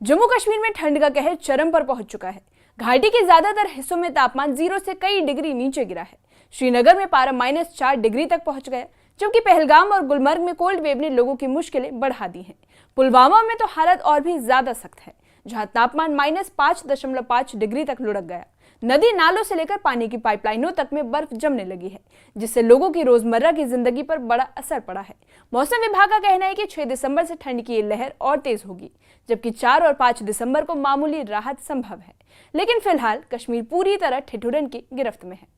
जम्मू कश्मीर में ठंड का कहर चरम पर पहुंच चुका है। घाटी के ज्यादातर हिस्सों में तापमान 0 से कई डिग्री नीचे गिरा है। श्रीनगर में पारा -4 डिग्री तक पहुंच गया, जबकि पहलगाम और गुलमर्ग में कोल्ड वेव ने लोगों की मुश्किलें बढ़ा दी हैं। पुलवामा में तो हालत और भी ज्यादा सख्त है, जहां तापमान -5.5 डिग्री तक लुढ़क गया। नदी नालों से लेकर पानी की पाइपलाइनों तक में बर्फ जमने लगी है, जिससे लोगों की रोजमर्रा की जिंदगी पर बड़ा असर पड़ा है। मौसम विभाग का कहना है कि 6 दिसंबर से ठंड की ये लहर और तेज होगी, जबकि 4 और 5 दिसंबर को मामूली राहत संभव है। लेकिन फिलहाल कश्मीर पूरी तरह ठिठुरन की गिरफ्त में है।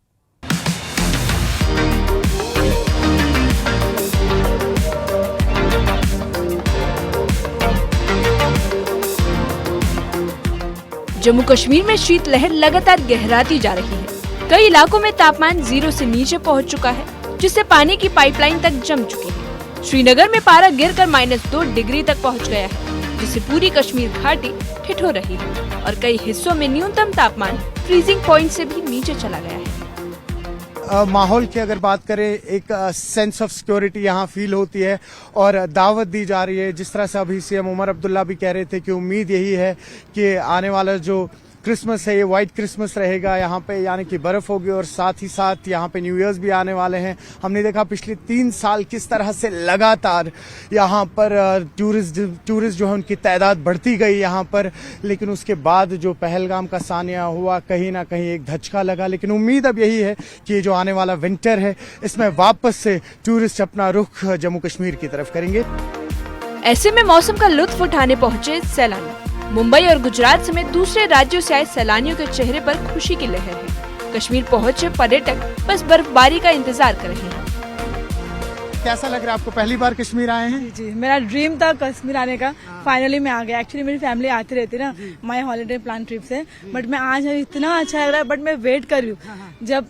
जम्मू कश्मीर में शीतलहर लगातार गहराती जा रही है। कई इलाकों में तापमान 0 से नीचे पहुंच चुका है, जिससे पानी की पाइपलाइन तक जम चुकी है। श्रीनगर में पारा गिरकर -2 डिग्री तक पहुंच गया है, जिससे पूरी कश्मीर घाटी ठिठुर रही है और कई हिस्सों में न्यूनतम तापमान फ्रीजिंग पॉइंट से भी नीचे चला गया है। माहौल की अगर बात करें, एक सेंस ऑफ सिक्योरिटी यहाँ फील होती है और दावत दी जा रही है। जिस तरह से अभी सीएम उमर अब्दुल्ला भी कह रहे थे कि उम्मीद यही है कि आने वाला जो क्रिसमस है ये व्हाइट क्रिसमस रहेगा यहाँ पे, यानी कि बर्फ होगी और साथ ही साथ यहाँ पे न्यू ईयर्स भी आने वाले हैं। हमने देखा पिछले 3 साल किस तरह से लगातार यहाँ पर टूरिस्ट जो है उनकी तादाद बढ़ती गई यहाँ पर, लेकिन उसके बाद जो पहलगाम का सानिया हुआ, कहीं ना कहीं एक धचका लगा। लेकिन उम्मीद अब यही है कि जो आने वाला विंटर है इसमें वापस से टूरिस्ट अपना रुख जम्मू कश्मीर की तरफ करेंगे। ऐसे में मौसम का लुत्फ उठाने पहुंचे सैलानी। मुंबई और गुजरात समेत दूसरे राज्यों से आए सैलानियों के चेहरे पर खुशी की लहर है। कश्मीर पहुंचे पर्यटक बस बर्फबारी का इंतजार कर रहे हैं। कैसा लग रहा है आपको? पहली बार कश्मीर आए हैं? जी, मेरा ड्रीम था कश्मीर आने का। फाइनली मैं आ गया। एक्चुअली मेरी फैमिली आती रहती ना माय हॉलीडे प्लान ट्रिप से, बट मैं आज इतना अच्छा लग रहा है। बट मैं वेट कर रही हूँ, जब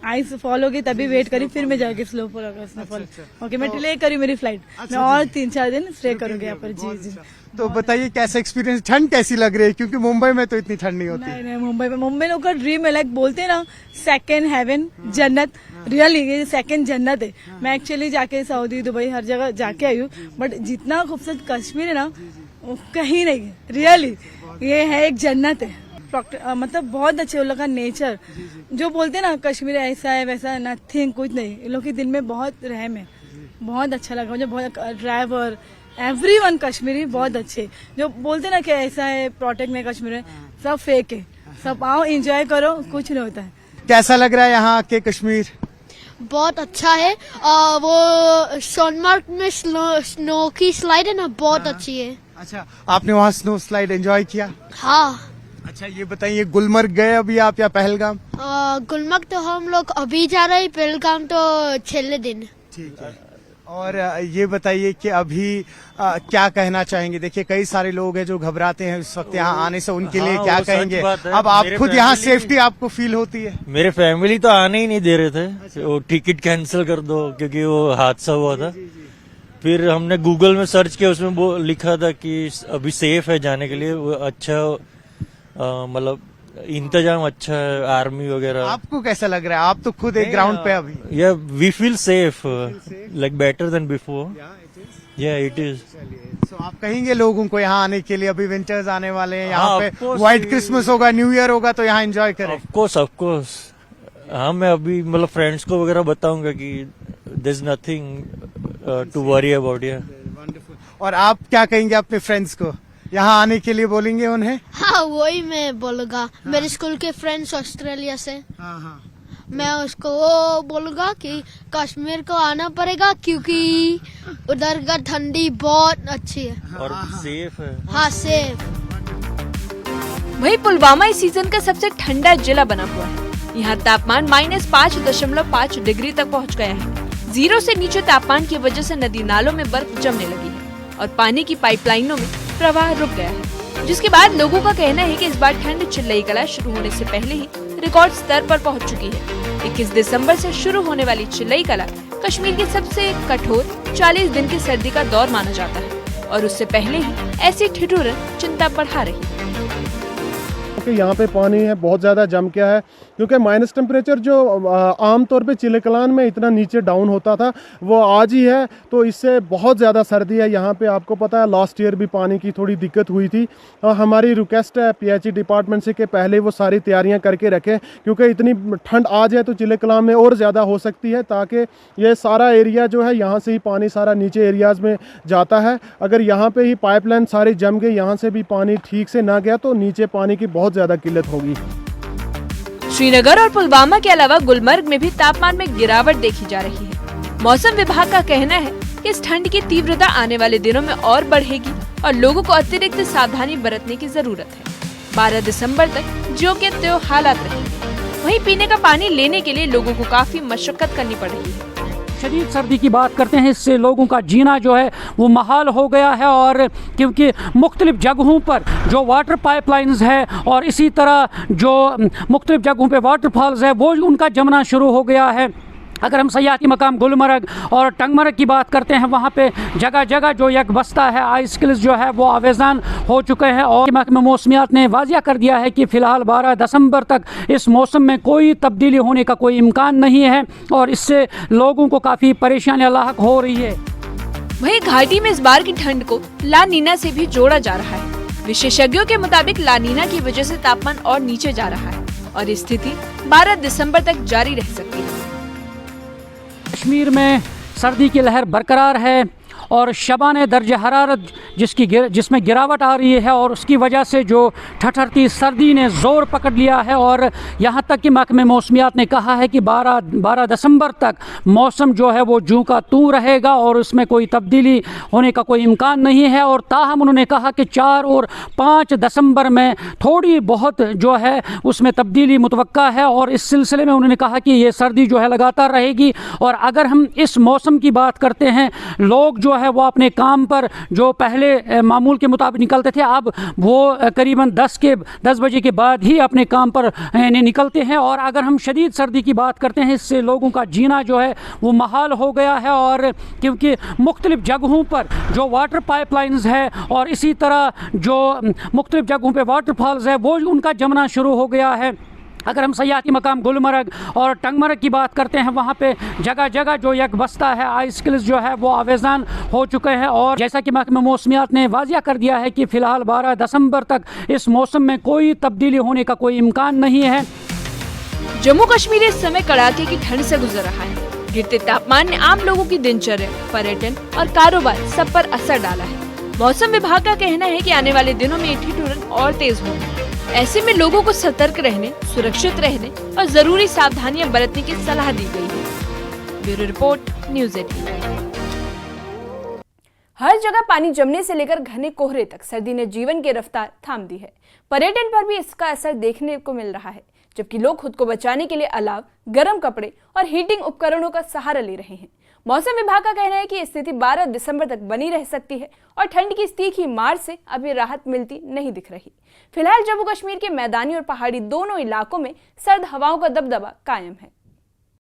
आइस फॉल होगी तभी वेट करी, फिर मैं जाऊंगी स्नोफॉल होगा। स्नोफॉल ओके, मैं डिले करी मेरी फ्लाइट। मैं और 3-4 दिन स्टे करूंगी यहाँ पर। जी। तो बताइए कैसा एक्सपीरियंस, ठंड कैसी लग रही है? क्योंकि मुंबई में तो इतनी ठंड नहीं होती। नहीं, मुंबई लोग का ड्रीम है, लाइक बोलते हैं ना सेकंड हेवन, जन्नत। रियली ये सेकंड जन्नत है। मैं एक्चुअली जाके सऊदी, दुबई हर जगह जाके आई हूँ, बट जितना खूबसूरत कश्मीर है ना वो कहीं नहीं है। रियली ये है एक जन्नत है। मतलब बहुत अच्छे लोग का नेचर, जो बोलते हैं ना कश्मीर ऐसा है वैसा है, नथिंग, कुछ नहीं। इन लोग के दिल में बहुत रहम है। बहुत अच्छा लगा मुझे। बहुत ड्राइवर एवरीवन कश्मीरी बहुत अच्छे, जो बोलते हैं ना कि ऐसा है प्रोटेक्ट में कश्मीर है, सब फेक है। सब आओ एंजॉय करो, कुछ नहीं होता है। कैसा लग रहा है यहाँ के कश्मीर? बहुत अच्छा है। वो सोनमार्ग में स्नो की स्लाइड है ना, बहुत अच्छी है। अच्छा, आपने वहाँ स्नो स्लाइड एंजॉय किया? हाँ। अच्छा, ये बताइए गुलमर्ग गए अभी आप या पहलगाम? गुलमर्ग तो हम लोग अभी जा रहे हैं, पहलगाम तो छेले दिन। ठीक है। और ये बताइए कि अभी क्या कहना चाहेंगे? देखिए कई सारे लोग हैं जो घबराते हैं इस वक्त यहाँ आने से, उनके लिए क्या कहेंगे? अब आप खुद यहाँ सेफ्टी आपको फील होती है? मेरे फैमिली तो आने ही नहीं दे रहे थे। वो टिकट कैंसिल कर दो क्योंकि वो हादसा हुआ था। फिर हमने गूगल में सर्च किया, उसमें वो लिखा था कि अभी सेफ है जाने के लिए। वो अच्छा मतलब इंतजाम अच्छा है, आर्मी वगैरह। आपको कैसा लग रहा है? आप तो खुद एक ग्राउंड पे अभी। Yeah we feel safe, like better than before. Yeah it is. So आप कहेंगे लोगों को यहाँ आने के लिए? अभी विंटर्स आने वाले हैं, यहाँ पे व्हाइट क्रिसमस होगा, न्यू ईयर होगा, तो यहाँ एंजॉय करें। Of course. हाँ, मैं अभी मतलब फ्रेंड्स को वगैरह बताऊंगा कि there is nothing to worry about. और आप क्या कहेंगे अपने फ्रेंड्स को? यहाँ आने के लिए बोलेंगे उन्हें? हाँ, वही मैं बोलूंगा। मेरे स्कूल के फ्रेंड्स ऑस्ट्रेलिया से, मैं उसको वो बोलूंगा कि कश्मीर को आना पड़ेगा क्योंकि उधर का ठंडी बहुत अच्छी है और सेफ है। हाँ, सेफ। वहीं पुलवामा इस सीजन का सबसे ठंडा जिला बना हुआ है। यहाँ तापमान -5.5 डिग्री तक पहुँच गया है। 0 से नीचे तापमान की वजह से नदी नालों में बर्फ जमने लगी है और पानी की पाइपलाइनों में प्रवाह रुक गया है, जिसके बाद लोगों का कहना है कि इस बार ठंड चिल्लई कला शुरू होने से पहले ही रिकॉर्ड स्तर पर पहुंच चुकी है। 21 दिसंबर से शुरू होने वाली चिल्लई कला कश्मीर की सबसे कठोर 40 दिन की सर्दी का दौर माना जाता है और उससे पहले ही ऐसी ठिठुरन चिंता बढ़ा रही है। कि यहाँ पे पानी है बहुत ज़्यादा जम गया है, क्योंकि माइनस टेम्परेचर जो आम तौर पे चिलकलान में इतना नीचे डाउन होता था वो आज ही है, तो इससे बहुत ज़्यादा सर्दी है यहाँ पे। आपको पता है लास्ट ईयर भी पानी की थोड़ी दिक्कत हुई थी। हमारी रिक्वेस्ट है PHE डिपार्टमेंट से कि पहले वो सारी तैयारियाँ करके रखें, क्योंकि इतनी ठंड आ जाए तो चिलकलान में और ज़्यादा हो सकती है, ताकि ये सारा एरिया जो है यहाँ से ही पानी सारा नीचे एरियाज़ में जाता है। अगर यहाँ पे ही पाइपलाइन सारी जम गई, यहाँ से भी पानी ठीक से ना गया तो नीचे पानी की बहुत ज़्यादा किल्लत होगी। श्रीनगर और पुलवामा के अलावा गुलमर्ग में भी तापमान में गिरावट देखी जा रही है। मौसम विभाग का कहना है कि इस ठंड की तीव्रता आने वाले दिनों में और बढ़ेगी और लोगों को अतिरिक्त सावधानी बरतने की जरूरत है। 12 दिसंबर तक जो के त्यों हालात रहेंगे। वहीं पीने का पानी लेने के लिए लोगों को काफी मशक्कत करनी पड़ रही है। शदीद सर्दी की बात करते हैं, इससे लोगों का जीना जो है वो महाल हो गया है, और क्योंकि मुख्तलिफ जगहों पर जो वाटर पाइपलाइंस है और इसी तरह जो मुख्तलिफ जगहों पे वाटरफॉल्स है वो उनका जमना शुरू हो गया है। अगर हम सयाहती मकाम गुलमर्ग और टंगमर्ग की बात करते हैं, वहाँ पे जगह जगह जो एक बस्ता है आइस किल्स जो है वो आवेजान हो चुके हैं, और महकमा मौसमियात ने वाजिया कर दिया है कि फ़िलहाल 12 दिसंबर तक इस मौसम में कोई तब्दीली होने का कोई इम्कान नहीं है, और इससे लोगों को काफ़ी परेशानियाँ लाहक हो रही है। वहीं घाटी में इस बार की ठंड को ला नीना से भी जोड़ा जा रहा है। विशेषज्ञों के मुताबिक ला नीना की वजह से तापमान और नीचे जा रहा है और स्थिति 12 दिसंबर तक जारी रह सकती है। कश्मीर में सर्दी की लहर बरकरार है और शबाने दर्ज हरारत जिसमें गिरावट आ रही है, और उसकी वजह से जो ठठरती सर्दी ने ज़ोर पकड़ लिया है, और यहाँ तक कि महकमे मौसमियात ने कहा है कि 12 दिसंबर तक मौसम जो है वो जूं का तूं रहेगा और उसमें कोई तब्दीली होने का कोई इम्कान नहीं है। और ताहम उन्होंने कहा कि 4 और 5 दिसंबर में थोड़ी बहुत जो है उसमें तब्दीली मुतवक्का है, और इस सिलसिले में उन्होंने कहा कि ये सर्दी जो है लगातार रहेगी। और अगर हम इस मौसम की बात करते हैं, लोग जो है वो अपने काम पर जो पहले मामूल के मुताबिक निकलते थे, अब वो करीबन 10 बजे के बाद ही अपने काम पर निकलते हैं। और अगर हम शदीद सर्दी की बात करते हैं, इससे लोगों का जीना जो है वो महाल हो गया है, और क्योंकि मुख्तलिफ जगहों पर जो वाटर पाइपलाइंस है और इसी तरह जो मुख्तलिफ जगहों पे वाटरफॉल्स है वो उनका जमना शुरू हो गया है। अगर हम सयाहती मकाम गुलमर्ग और टंगमर्ग की बात करते हैं, वहाँ पे जगह जगह जो एक बस्ता है आइस किल्स जो है वो आवेजान हो चुके हैं, और जैसा कि महकमा मौसमियात ने वाजिया कर दिया है कि फ़िलहाल 12 दिसंबर तक इस मौसम में कोई तब्दीली होने का कोई इम्कान नहीं है। जम्मू कश्मीर इस समय कड़ाके की ठंड से गुजर रहा है। गिरते तापमान ने आम लोगों की दिनचर्या, पर्यटन और कारोबार सब पर असर डाला है। मौसम विभाग का कहना है कि आने वाले दिनों में ठिठुरन और तेज होगी। ऐसे में लोगों को सतर्क रहने, सुरक्षित रहने और जरूरी सावधानियां बरतने की सलाह दी गई है। Bureau report, news 18। हर जगह पानी जमने से लेकर घने कोहरे तक सर्दी ने जीवन की रफ्तार थाम दी है। पर्यटन पर भी इसका असर देखने को मिल रहा है, जबकि लोग खुद को बचाने के लिए अलाव, गर्म कपड़े और हीटिंग उपकरणों का सहारा ले रहे हैं। मौसम विभाग का कहना है कि स्थिति 12 दिसंबर तक बनी रह सकती है और ठंड की तीखी मार से अभी राहत मिलती नहीं दिख रही। फिलहाल जम्मू कश्मीर के मैदानी और पहाड़ी दोनों इलाकों में सर्द हवाओं का दबदबा कायम है।